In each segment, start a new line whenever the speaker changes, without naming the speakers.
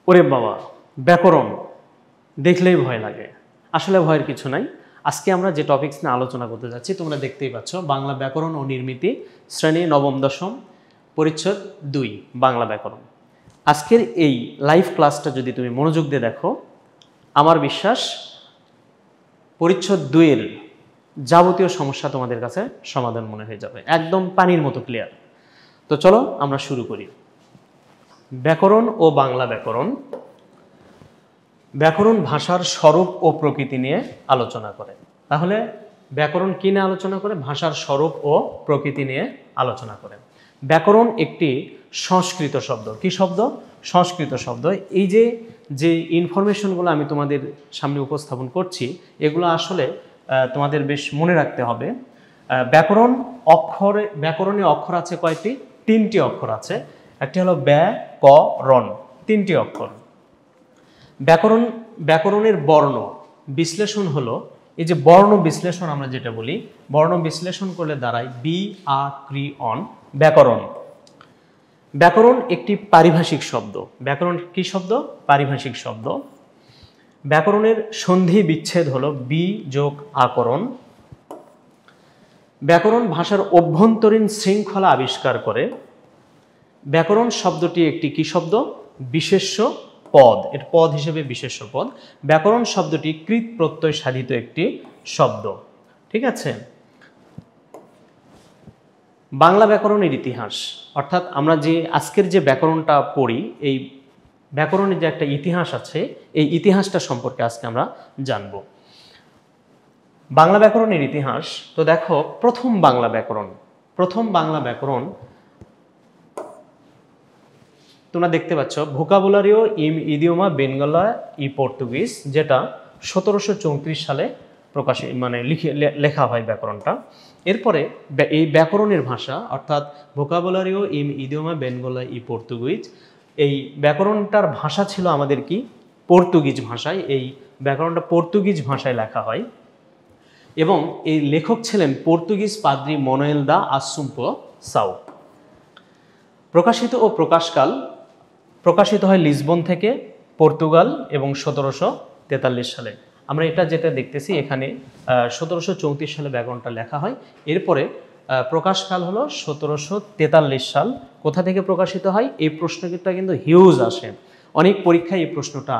ওরে বাবা, ব্যাকরণ দেখলেই ভয় লাগে। আসলে ভয়ের কিছু নাই। আজকে আমরা যে টপিকস নিয়ে আলোচনা করতে যাচ্ছি তোমরা দেখতেই পাচ্ছ, বাংলা ব্যাকরণ ও নির্মিতি, শ্রেণী নবম দশম, পরিচ্ছদ 2, বাংলা ব্যাকরণ। আজকের এই লাইভ ক্লাসটা যদি তুমি মনোযোগ দিয়ে দেখো, আমার বিশ্বাস পরিচ্ছদ 2-এর যাবতীয় সমস্যা তোমাদের কাছে সমাধান মনে হয়ে যাবে, একদম পানির মতো ক্লিয়ার। তো চলো আমরা শুরু করি। ব্যাকরণ ও বাংলা ব্যাকরণ। ব্যাকরণ ভাষার স্বরূপ ও প্রকৃতি নিয়ে আলোচনা করে। তাহলে ব্যাকরণ কি নিয়ে আলোচনা করে? ভাষার স্বরূপ ও প্রকৃতি নিয়ে আলোচনা করে। ব্যাকরণ একটি সংস্কৃত শব্দ। কি শব্দ? সংস্কৃত শব্দ। এই যে ইনফরমেশনগুলো আমি তোমাদের সামনে উপস্থাপন করছি, এগুলো আসলে তোমাদের বেশ মনে রাখতে হবে। ব্যাকরণে অক্ষর আছে কয়টি? 3টি অক্ষর আছে। একটি হলো ব্যাকরণ, 3টি অক্ষর। ব্যাকরণের বর্ণ বিশ্লেষণ হলো, এই যে বর্ণ বিশ্লেষণ আমরা যেটা বলি, বর্ণ বিশ্লেষণ করলে দাঁড়ায় ব্যাকরণ। ব্যাকরণ ব্যাকরণ একটি পারিভাষিক শব্দ। ব্যাকরণ কি শব্দ? পারিভাষিক শব্দ। ব্যাকরণের সন্ধি বিচ্ছেদ হলো বি যোগ আকরণ। ব্যাকরণ ভাষার অভ্যন্তরীণ শৃঙ্খলা আবিষ্কার করে। ব্যাকরণ শব্দটি একটি কি শব্দ? বিশেষ্য পদ। এর পদ হিসেবে বিশেষ্য পদ। ব্যাকরণ শব্দটি কৃত প্রত্যয় সাধিত একটি শব্দ। ঠিক আছে। বাংলা ব্যাকরণের ইতিহাস, অর্থাৎ আমরা যে আজকের যে ব্যাকরণটা পড়ি, এই ব্যাকরণের যে একটা ইতিহাস আছে, এই ইতিহাসটা সম্পর্কে আজকে আমরা জানব। বাংলা ব্যাকরণের ইতিহাস। তো দেখো, প্রথম বাংলা ব্যাকরণ তোমরা দেখতে পাচ্ছ, ভোকাবুলারিও ইম ইডিওমা বেঙ্গলা ই পর্তুগিজ, যেটা 1734 সালে লেখা হয় ব্যাকরণটা। এরপরে এই ব্যাকরণের ভাষা, অর্থাৎ ভোকাবুলারিও ইম ইডিওমা বেঙ্গলা ই পর্তুগিজ, এই ব্যাকরণটার ভাষা ছিল আমাদের কি? পর্তুগিজ ভাষায়। এই ব্যাকরণটা পর্তুগিজ ভাষায় লেখা হয় এবং এই লেখক ছিলেন পর্তুগিজ পাদ্রী মনোয়েল দা আসুম্পো সাউ। প্রকাশিত ও প্রকাশকাল, প্রকাশিত হয় লিসবন থেকে, পর্তুগাল, এবং 1743 সালে। আমরা যেটা দেখতেছি এখানে 1734 সালে ব্যাকরণটা লেখা হয়। এরপরে প্রকাশকাল হলো 1743 সাল। কোথা থেকে প্রকাশিত হয়? এই প্রশ্নটা কিন্তু হিউজ আসে, অনেক পরীক্ষায় এই প্রশ্নটা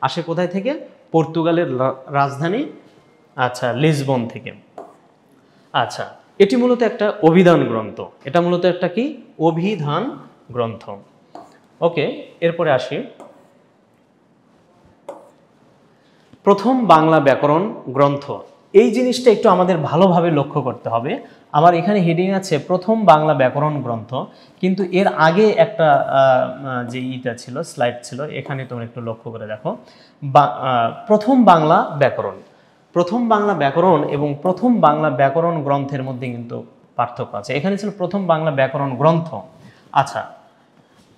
আসে কোথায় থেকে? পর্তুগালের রাজধানী লিসবন থেকে। আচ্ছা, এটি মূলত একটা অভিধান গ্রন্থ। এটা মূলত একটা কি? অভিধান গ্রন্থ। ওকে, এরপরে আসি। প্রথম বাংলা ব্যাকরণ গ্রন্থ, এই জিনিসটা একটু আমাদের ভালোভাবে লক্ষ্য করতে হবে। আমার এখানে হেডিং আছে প্রথম বাংলা ব্যাকরণ গ্রন্থ, কিন্তু এর আগে একটা যে স্লাইড ছিল, এখানে তোমরা একটু লক্ষ্য করে দেখো। প্রথম বাংলা ব্যাকরণ এবং প্রথম বাংলা ব্যাকরণ গ্রন্থের মধ্যে কিন্তু পার্থক্য আছে। এখানে ছিল প্রথম বাংলা ব্যাকরণ গ্রন্থ। আচ্ছা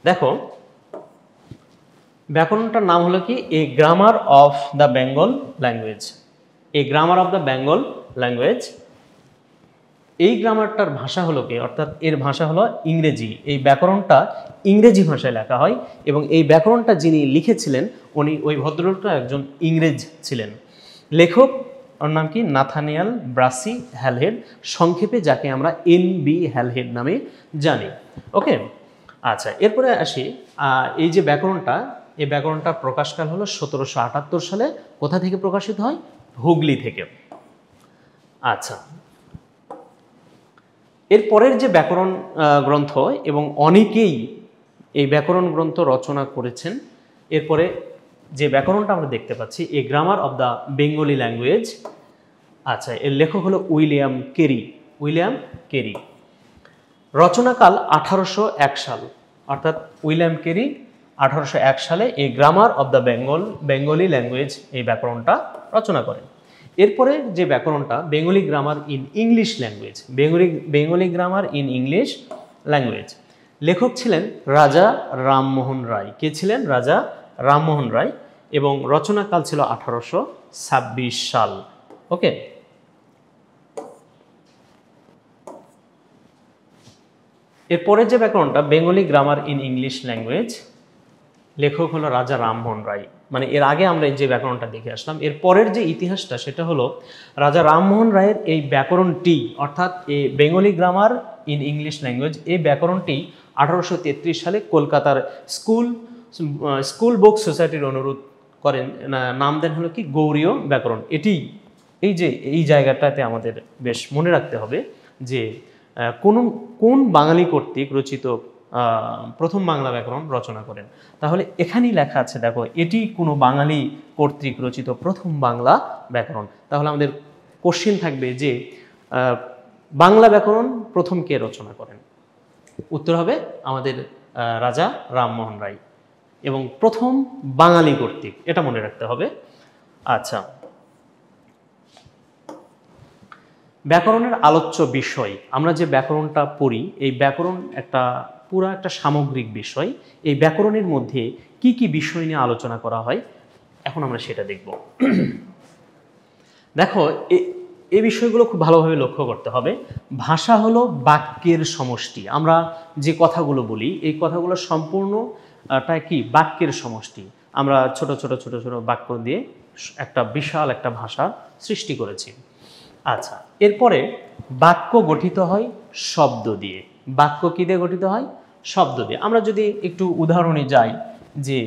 দেখো, ব্যাকরণটার নাম হলো কি? A grammar of the Bengal language. A grammar of the Bengal language. এই গ্রামারটার ভাষা হলো কি? অর্থাৎ এর ভাষা হলো ইংরেজি। এই ব্যাকরণটা ইংরেজি ভাষায় লেখা হয় এবং এই ব্যাকরণটা যিনি লিখেছিলেন, ওই ভদ্রলোকটা একজন ইংরেজ ছিলেন। লেখক ওর নাম কি? নাথানিয়েল ব্রাসি হ্যালহেড, সংক্ষেপে যাকে আমরা NB হ্যালহেড নামে জানি। ওকে, আচ্ছা এরপরে আসি। এই যে ব্যাকরণটা, এই ব্যাকরণটার প্রকাশকাল হলো 1778 সালে। কোথা থেকে প্রকাশিত হয়? হুগলি থেকে। আচ্ছা, এরপরের যে ব্যাকরণ গ্রন্থ, এবং অনেকেই এই ব্যাকরণ গ্রন্থ রচনা করেছেন। এরপরে যে ব্যাকরণটা আমরা দেখতে পাচ্ছি, a grammar of the Bengali language. আচ্ছা, এর লেখক হলো উইলিয়াম কেরি। রচনাকাল 1801 সাল, অর্থাৎ উইলিয়াম কেরি 1801 সালে এই grammar of the Bengali language, এই ব্যাকরণটা রচনা করেন। এরপরে যে ব্যাকরণটা, Bengali grammar in English language, Bengali grammar in English language, লেখক ছিলেন রাজা রামমোহন রায়। কে ছিলেন? রাজা রামমোহন রায়, এবং রচনাকাল ছিল 1826 সাল। ওকে, এরপরে যে ব্যাকরণটা, Bengali grammar in English language, লেখক হলো রাজা রামমোহন রায়। মানে এর আগে আমরা যে ব্যাকরণটা দেখে আসলাম, এর পরের যে ইতিহাসটা সেটা হলো রাজা রামমোহন রায়ের এই ব্যাকরণটি, অর্থাৎ এই Bengali grammar in English language, এই ব্যাকরণটি 1833 সালে কলকাতার স্কুল বুক সোসাইটির অনুরোধ করেন, নাম দেন হলো কি গৌড়ীয় ব্যাকরণ। এটি এই জায়গাটাতে আমাদের বেশ মনে রাখতে হবে যে কোন বাঙালি কর্তৃক রচিত প্রথম বাংলা ব্যাকরণ রচনা করেন। তাহলে এখানেই লেখা আছে, দেখো, এটি কোনো বাঙালি কর্তৃক রচিত প্রথম বাংলা ব্যাকরণ। তাহলে আমাদের কোশ্চেন থাকবে যে বাংলা ব্যাকরণ প্রথম কে রচনা করেন? উত্তর হবে আমাদের রাজা রামমোহন রায়, এবং প্রথম বাঙালি কর্তৃক, এটা মনে রাখতে হবে। আচ্ছা, ব্যাকরণের আলোচ্য বিষয়, আমরা যে ব্যাকরণটা পড়ি, এই ব্যাকরণ পুরা একটা সামগ্রিক বিষয়। এই ব্যাকরণের মধ্যে কি কি বিষয় নিয়ে আলোচনা করা হয়, এখন আমরা সেটা দেখব। দেখো, এই বিষয়গুলো খুব ভালোভাবে লক্ষ্য করতে হবে। ভাষা হলো বাক্যের সমষ্টি। আমরা যে কথাগুলো বলি, এই কথাগুলো সম্পূর্ণটা কি বাক্যের সমষ্টি। আমরা ছোট ছোট ছোট ছোট বাক্য দিয়ে একটা বিশাল একটা ভাষা সৃষ্টি করেছি। আচ্ছা, এরপরে বাক্য গঠিত হয় শব্দ দিয়ে। বাক্য কী দিয়ে গঠিত হয়? শব্দ দিয়ে। আমরা যদি একটু উদাহরণে যাই যে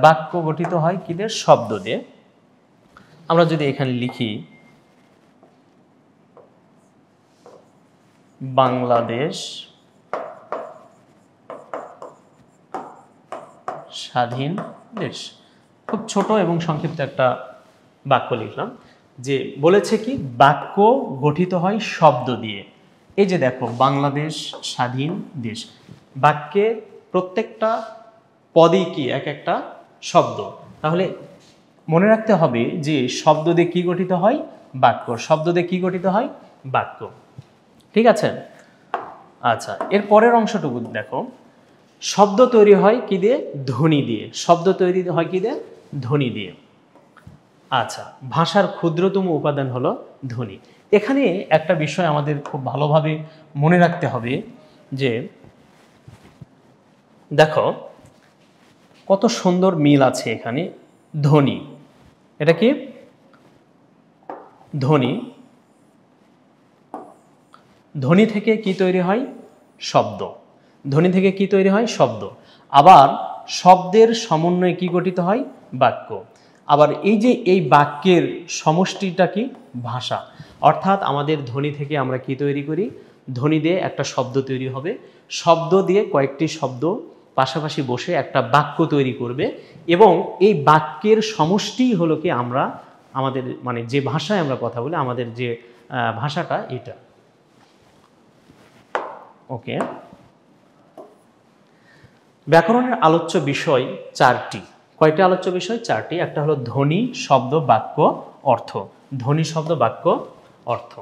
বাক্য গঠিত হয় কী দিয়ে? শব্দ দিয়ে। আমরা যদি এখানে লিখি বাংলাদেশ স্বাধীন দেশ, খুব ছোট এবং সংক্ষিপ্ত একটা বাক্য লিখলাম, যে বলেছে কি বাক্য গঠিত হয় শব্দ দিয়ে। এই যে দেখো, বাংলাদেশ স্বাধীন দেশ, বাক্যে প্রত্যেকটা পদই কি এক একটা শব্দ। তাহলে মনে রাখতে হবে যে শব্দ দিয়ে কি গঠিত হয়? বাক্য। শব্দ দিয়ে কি গঠিত হয়? বাক্য। ঠিক আছে? আচ্ছা, এর পরের অংশটুকু দেখো, শব্দ তৈরি হয় কি দিয়ে? ধ্বনি দিয়ে। শব্দ তৈরি হয় কি দিয়ে? ধ্বনি দিয়ে। আচ্ছা, ভাষার ক্ষুদ্রতম উপাদান হলো ধ্বনি। এখানে একটা বিষয় আমাদের খুব ভালোভাবে মনে রাখতে হবে যে দেখো কত সুন্দর মিল আছে এখানে। ধ্বনি, এটা কি ধ্বনি? ধ্বনি থেকে কি তৈরি হয়? শব্দ। ধ্বনি থেকে কি তৈরি হয়? শব্দ। আবার শব্দের সমন্বয়ে কি গঠিত হয়? বাক্য। আবার এই বাক্যের সমষ্টিটা কি? ভাষা। অর্থাৎ আমাদের ধ্বনি থেকে আমরা কি তৈরি করি? ধ্বনি দিয়ে একটা শব্দ তৈরি হবে, শব্দ দিয়ে কয়েকটি শব্দ পাশাপাশি বসে একটা বাক্য তৈরি করবে, এবং এই বাক্যের সমষ্টি হলো কি আমরা আমাদের মানে যে ভাষায় আমরা কথা বলি, আমাদের যে ভাষাটা, এটা। ওকে, ব্যাকরণের আলোচ্য বিষয় চারটি। কয়টি আলোচ্য বিষয়? চারটি। একটা হলো ধ্বনি, শব্দ, বাক্য, অর্থ। ধ্বনি, শব্দ, বাক্য, অর্থ।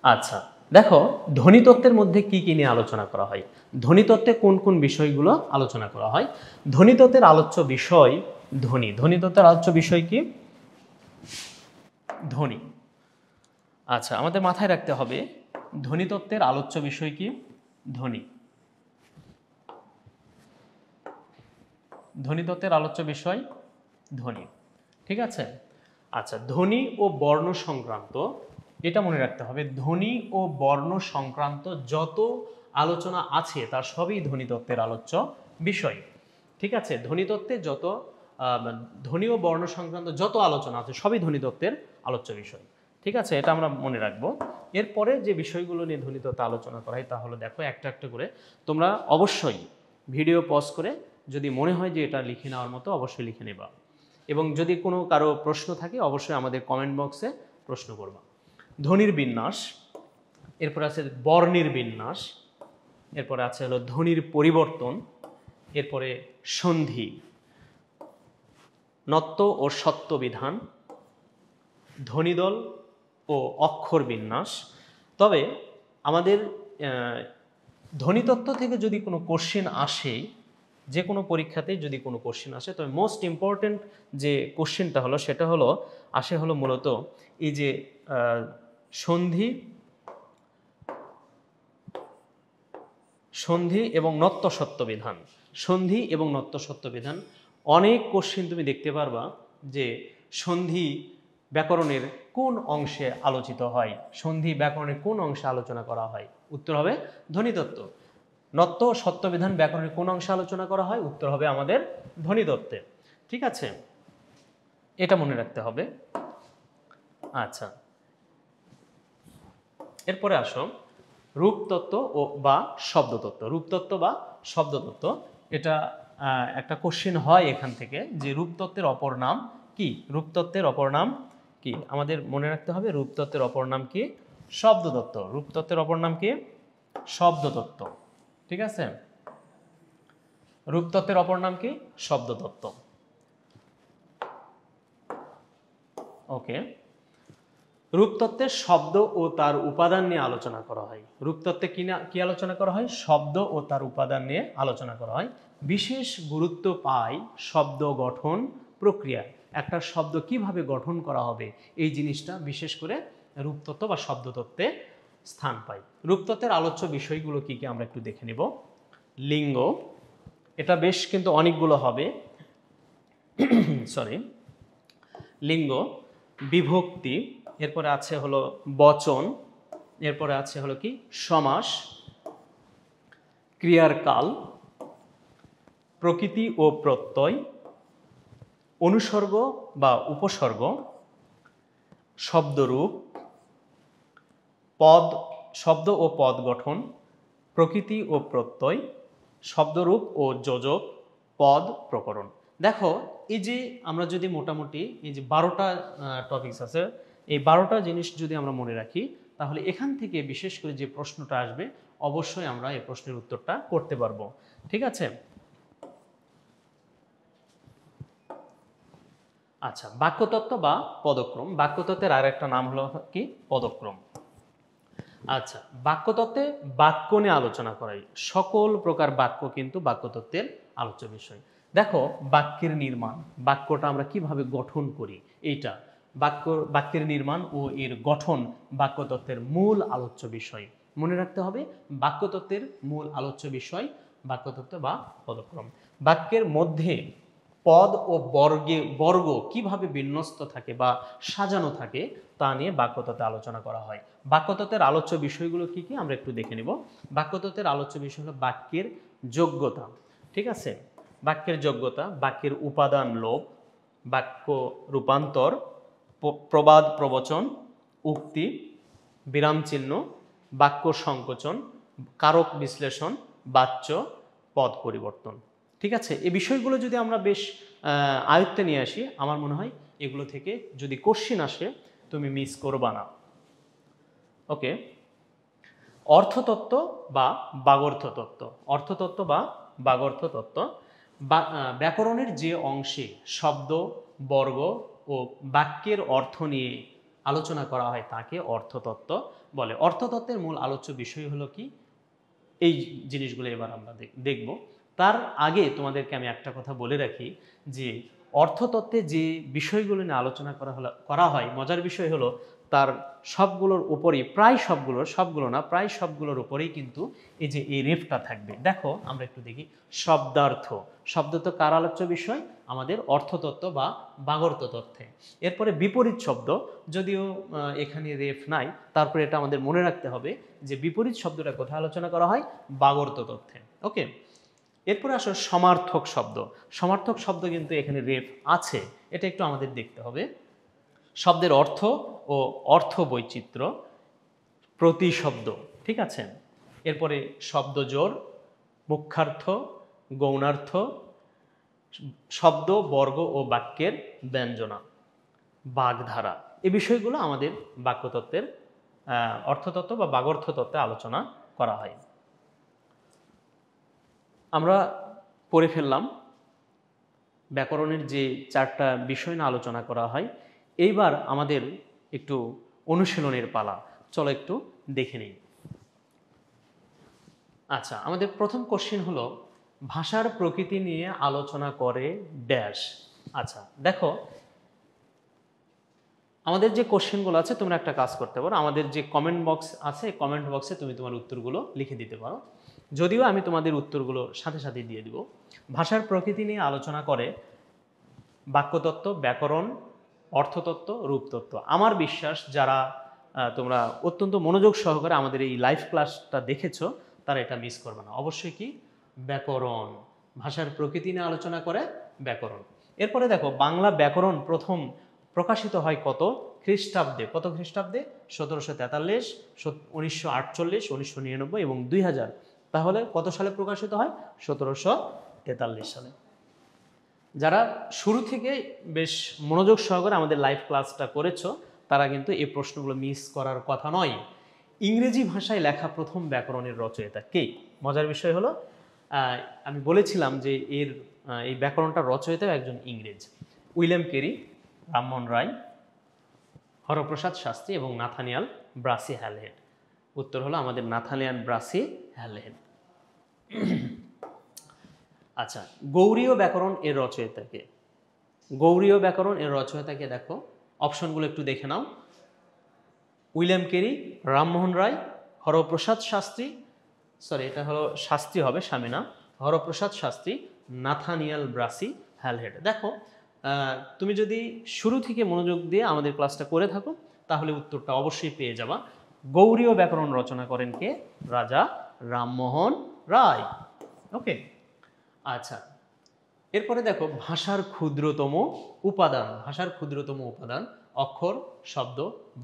আচ্ছা, দেখো ধ্বনিতত্ত্বের মধ্যে কি কি নিয়ে আলোচনা করা হয়? ধ্বনিতত্ত্বে কোন কোন বিষয়গুলো আলোচনা করা হয়? ধ্বনিতত্ত্বের আলোচ্য বিষয় ধ্বনি। ধ্বনিতত্ত্বের আলোচ্য বিষয় কি? ধ্বনি। আচ্ছা, আমাদের মাথায় রাখতে হবে ধ্বনিতত্ত্বের আলোচ্য বিষয় কি? ধ্বনি। ধ্বনিতত্ত্বের আলোচ্য বিষয় ধ্বনি। ঠিক আছে? আচ্ছা, ধ্বনি ও বর্ণ সংক্রান্ত, এটা মনে রাখতে হবে, ধ্বনি ও বর্ণ সংক্রান্ত যত আলোচনা আছে তার সবই ধ্বনিতত্ত্বের আলোচ্য বিষয়। ঠিক আছে? ধ্বনিতত্ত্বে যত ধ্বনি ও বর্ণ সংক্রান্ত যত আলোচনা আছে সবই ধ্বনিতত্ত্বের আলোচ্য বিষয়। ঠিক আছে? এটা আমরা মনে রাখবো। এরপরে যে বিষয়গুলো নিয়ে ধ্বনিতত্ত্বে আলোচনা করা হয় তা হলো, দেখো একটা একটা করে তোমরা অবশ্যই ভিডিও পজ করে যদি মনে হয় যে এটা লিখে নেওয়ার মতো, অবশ্যই লিখে নেবা, এবং যদি কোনো কারো প্রশ্ন থাকে অবশ্যই আমাদের কমেন্ট বক্সে প্রশ্ন করবা। ধ্বনির বিন্যাস, এরপর আছে বর্ণের বিন্যাস, এরপরে আছে হলো ধ্বনির পরিবর্তন, এরপরে সন্ধি, নত্ব ও সত্য বিধান, ধ্বনিদল ও অক্ষর বিন্যাস। তবে আমাদের ধ্বনিতত্ত্ব থেকে যদি কোনো কোশ্চেন আসে, যে কোনো পরীক্ষাতেই যদি কোনো কোশ্চেন আসে, তবে মোস্ট ইম্পর্টেন্ট যে কোশ্চেনটা হলো সেটা হলো আসে হলো মূলত এই যে সন্ধি এবং নত্ব সত্য বিধান। সন্ধি এবং নত্য সত্য বিধান, অনেক কোশ্চেন তুমি দেখতে পারবা যে সন্ধি ব্যাকরণের কোন অংশে আলোচিত হয়, সন্ধি ব্যাকরণের কোন অংশে আলোচনা করা হয়, উত্তর হবে ধ্বনিতত্ত্ব। নত্য সত্য বিধান ব্যাকরণের কোন অংশে আলোচনা করা হয়, উত্তর হবে আমাদের ধ্বনিতত্ত্বে। ঠিক আছে, এটা মনে রাখতে হবে। আচ্ছা, এরপরে আসো রূপতত্ত্ব ও বা শব্দতত্ত্ব। রূপতত্ত্ব বা শব্দতত্ত্ব, এটা একটা কোশ্চেন হয় এখান থেকে যে রূপতত্ত্বের অপর নাম কি, রূপতত্ত্বের অপর নাম কি, আমাদের মনে রাখতে হবে রূপতত্ত্বের অপর নাম কি, শব্দতত্ত্ব। রূপতত্ত্বের অপর নাম কি, শব্দতত্ত্ব। ঠিক আছে, রূপতত্ত্বের অপর নাম কি, শব্দতত্ত্ব। ওকে, রূপতত্ত্বের শব্দ ও তার উপাদান নিয়ে আলোচনা করা হয়। রূপতত্ত্বে কি আলোচনা করা হয়, শব্দ ও তার উপাদান নিয়ে আলোচনা করা হয়। বিশেষ গুরুত্ব পায় শব্দ গঠন প্রক্রিয়া, একটা শব্দ কিভাবে গঠন করা হবে এই জিনিসটা বিশেষ করে রূপতত্ত্ব বা শব্দতত্ত্বে স্থান পায়। রূপতত্ত্বের আলোচ্য বিষয়গুলো কি কি আমরা একটু দেখে নেব। লিঙ্গ, এটা বেশ কিন্তু অনেকগুলো হবে, সরি, লিঙ্গ, বিভক্তি, এরপরে আছে হলো বচন, এরপরে আছে হলো কি সমাস, ক্রিয়ার কাল, প্রকৃতি ও প্রত্যয়, অনুসর্গ বা উপসর্গ, শব্দরূপ, পদ, শব্দ ও পদ গঠন, প্রকৃতি ও প্রত্যয়, শব্দরূপ ও যোজক, পদ প্রকরণ। দেখো এই যে আমরা যদি মোটামুটি এই যে 12টা টপিকস আছে, এই 12টা জিনিস যদি আমরা মনে রাখি তাহলে এখান থেকে বিশেষ করে যে প্রশ্নটা আসবে অবশ্যই আমরা এই প্রশ্নের উত্তরটা করতে পারবো। ঠিক আছে, আচ্ছা, বাক্যতত্ত্ব বা পদক্রম। বাক্যতত্ত্বের আর একটা নাম হলো কি, পদক্রম। আচ্ছা, বাক্যতত্ত্বে বাক্য নিয়ে আলোচনা করাই, সকল প্রকার বাক্য কিন্তু বাক্যতত্ত্বের আলোচ্য বিষয়। দেখো বাক্যের নির্মাণ, বাক্যটা আমরা কিভাবে গঠন করি, এইটা বাক্যের নির্মাণ ও এর গঠন বাক্যতত্ত্বের মূল আলোচ্য বিষয়। মনে রাখতে হবে বাক্যতত্ত্বের মূল আলোচ্য বিষয় বাক্যতত্ত্ব বা পদক্রম। বাক্যের মধ্যে পদ ও বর্গ কিভাবে বিন্যস্ত থাকে বা সাজানো থাকে তা নিয়ে বাক্যতত্ত্বে আলোচনা করা হয়। বাক্যতত্ত্বের আলোচ্য বিষয়গুলো কি কি আমরা একটু দেখে নিব। বাক্যতত্ত্বের আলোচ্য বিষয় হলো বাক্যের যোগ্যতা। ঠিক আছে, বাক্যের যোগ্যতা, বাক্যের উপাদান লোপ, বাক্য রূপান্তর, প্রবাদ প্রবচন, উক্তি, বিরাম চিহ্ন, বাক্য সংকোচন, কারক বিশ্লেষণ, বাচ্য, পদ পরিবর্তন। ঠিক আছে, এই বিষয়গুলো যদি আমরা বেশ আয়ত্তে নিয়ে আসি, আমার মনে হয় এগুলো থেকে যদি কোশ্চিন আসে তুমি মিস করবা না। ওকে, অর্থতত্ত্ব বা বাগর্থতত্ত্ব। অর্থতত্ত্ব বা বাগর্থতত্ত্ব, ব্যাকরণের যে অংশে শব্দ, বর্গ ও বাক্যের অর্থ নিয়ে আলোচনা করা হয় তাকে অর্থতত্ত্ব বলে। অর্থতত্ত্বের মূল আলোচ্য বিষয় হলো কি, এই জিনিসগুলো এবার আমরা দেখব। তার আগে তোমাদেরকে আমি একটা কথা বলে রাখি যে অর্থতত্ত্বে যে বিষয়গুলো নিয়ে আলোচনা করা হয়, মজার বিষয় হলো তার সবগুলোর উপরেই, প্রায় সবগুলো না, প্রায় সবগুলোর উপরেই কিন্তু এই যে এই রেফটা থাকবে। দেখো আমরা একটু দেখি, শব্দার্থ, শব্দ তো কার আলোচ্য বিষয়, আমাদের অর্থতত্ত্ব বা বাগর্থতত্ত্বে। এরপরে বিপরীত শব্দ, যদিও এখানে রেফ নাই, তারপরে এটা আমাদের মনে রাখতে হবে যে বিপরীত শব্দটা কোথায় আলোচনা করা হয়, বাগর্থতত্ত্বে। ওকে, এরপরে আসো সমার্থক শব্দ। সমার্থক শব্দ কিন্তু এখানে রেফ আছে, এটা একটু আমাদের দেখতে হবে। শব্দের অর্থ ও অর্থ বৈচিত্র্য, প্রতিশব্দ। ঠিক আছে, এরপরে শব্দজোড়, মুখ্যার্থ, গৌণার্থ, শব্দ, বর্গ ও বাক্যের ব্যঞ্জনা, বাগধারা। এই বিষয়গুলো আমাদের বাক্যতত্ত্বের অর্থতত্ত্ব বা বাগর্থতত্ত্বে আলোচনা করা হয়। আমরা পড়ে ফেললাম ব্যাকরণের যে 4টা বিষয় নিয়ে আলোচনা করা হয়। এইবার আমাদের একটু অনুশীলনের পালা, চলো একটু দেখে নিই। আচ্ছা, আমাদের প্রথম কোশ্চেন হলো ভাষার প্রকৃতি নিয়ে আলোচনা করে ড্যাশ। আচ্ছা দেখো, আমাদের যে কোশ্চেনগুলো আছে তোমরা একটা কাজ করতে পারো, আমাদের যে কমেন্ট বক্স আছে কমেন্ট বক্সে তুমি তোমার উত্তরগুলো লিখে দিতে পারো যদিও আমি তোমাদের উত্তরগুলো সাথে সাথে দিয়ে দিব। ভাষার প্রকৃতি নিয়ে আলোচনা করে বাক্যতত্ত্ব, ব্যাকরণ, অর্থতত্ত্ব, রূপতত্ত্ব। আমার বিশ্বাস যারা তোমরা অত্যন্ত মনোযোগ সহকারে আমাদের এই লাইভ ক্লাসটা দেখেছো তারা এটা মিস করবে না। অবশ্যই কি ব্যাকরণ, ভাষার প্রকৃতি নিয়ে আলোচনা করে ব্যাকরণ। এরপরে দেখো বাংলা ব্যাকরণ প্রথম প্রকাশিত হয় কত খ্রিস্টাব্দে? কত খ্রিস্টাব্দে? 1743, 1948, 1999 এবং 2000। তাহলে কত সালে প্রকাশিত হয়? 1743 সালে। যারা শুরু থেকে বেশ মনোযোগ সহকারে আমাদের লাইভ ক্লাসটা করেছো তারা কিন্তু এই প্রশ্নগুলো মিস করার কথা নয়। ইংরেজি ভাষায় লেখা প্রথম ব্যাকরণের রচয়িতা কে? মজার বিষয় হলো আমি বলেছিলাম যে এই ব্যাকরণটা রচয়িতা একজন ইংরেজ, উইলিয়াম কেরি, রামমোহন রায়, হরপ্রসাদ শাস্ত্রী এবং নাথানিয়াল ব্রাসি হ্যালহেড। উত্তর হলো আমাদের নাথানিয়াল ব্রাসি হ্যালহেড। আচ্ছা, গৌড়ীয় ব্যাকরণ এর রচয়িতাকে? গৌড়ীয় ব্যাকরণ এর রচয়িতাকে দেখো, অপশনগুলো একটু দেখে নাও। William Carey, Rammohan Roy, Haraprasad Shastri, sorry এটা হলো শাস্ত্রী হবে, স্বামী না, Haraprasad Shastri, Nathaniel Brassey Halhed. দেখো তুমি যদি শুরু থেকে মনোযোগ দিয়ে আমাদের ক্লাসটা করে থাকো তাহলে উত্তরটা অবশ্যই পেয়ে যাবা। গৌড়ীয় ব্যাকরণ রচনা করেন কে? রাজা রামমোহন রায়। ওকে, আচ্ছা এরপরে দেখো ভাষার ক্ষুদ্রতম উপাদান। ভাষার ক্ষুদ্রতম উপাদান অক্ষর, শব্দ,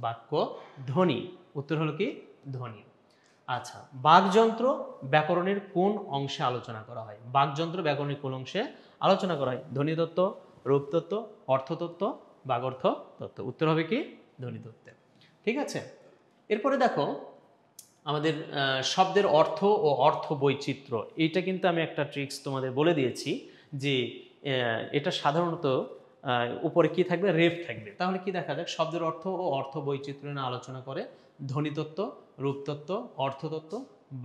বাক্য, ধ্বনি। উত্তর হলো কি ধ্বনি। আচ্ছা, বাকযন্ত্র ব্যাকরণের কোন অংশে আলোচনা করা হয়? বাকযন্ত্র ব্যাকরণের কোন অংশে আলোচনা করা হয়? ধ্বনিতত্ত্ব, রূপতত্ত্ব, অর্থতত্ত্ব, বাগর্থ তত্ত্ব। উত্তর হবে কি ধ্বনিতত্ত্বে। ঠিক আছে, এরপরে দেখো আমাদের শব্দের অর্থ ও অর্থ বৈচিত্র্য। এইটা কিন্তু আমি একটা ট্রিক্স তোমাদের বলে দিয়েছি যে এটা সাধারণত উপরে কি থাকবে? রেফ থাকবে। তাহলে কি দেখা যাক, শব্দের অর্থ ও অর্থ বৈচিত্র্য নিয়ে আলোচনা করে ধ্বনিতত্ত্ব, রূপতত্ত্ব, অর্থতত্ত্ব,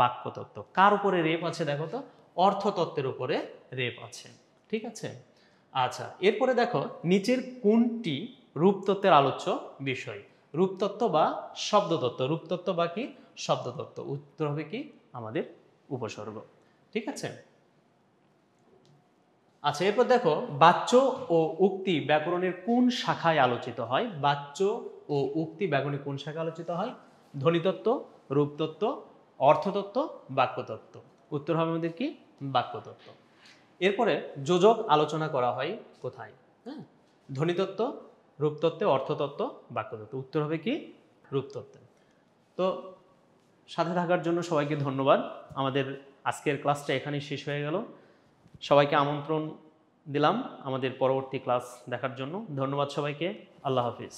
বাক্যতত্ত্ব। কার উপরে রেপ আছে দেখো তো? অর্থতত্ত্বের উপরে রেপ আছে। ঠিক আছে, আচ্ছা এরপরে দেখো নিচের কোনটি রূপতত্ত্বের আলোচ্য বিষয়? রূপতত্ত্ব বা শব্দতত্ত্ব? রূপতত্ত্ব বা কি শব্দতত্ত্ব? উত্তর হবে কি আমাদের উপসর্গ। ঠিক আছে, আচ্ছা এরপর দেখো বাচ্য ও উক্তি ব্যাকরণের কোন শাখায় আলোচিত হয়? বাচ্য ও উক্তি ব্যাকরণের কোন শাখায় আলোচিত হয়? ধ্বনিতত্ত্ব, রূপতত্ত্ব, অর্থতত্ত্ব, বাক্যতত্ত্ব। উত্তর হবে আমাদের কি বাক্যতত্ত্ব। এরপরে যোজক আলোচনা করা হয় কোথায়? হ্যাঁ, ধ্বনিতত্ত্ব, রূপতত্ত্বে, অর্থতত্ত্ব, বাক্যতত্ত্ব। উত্তর হবে কি রূপতত্ত্বে। তো সাথে থাকার জন্য সবাইকে ধন্যবাদ। আমাদের আজকের ক্লাসটা এখানেই শেষ হয়ে গেল। সবাইকে আমন্ত্রণ দিলাম আমাদের পরবর্তী ক্লাস দেখার জন্য। ধন্যবাদ সবাইকে। আল্লাহ হাফিজ।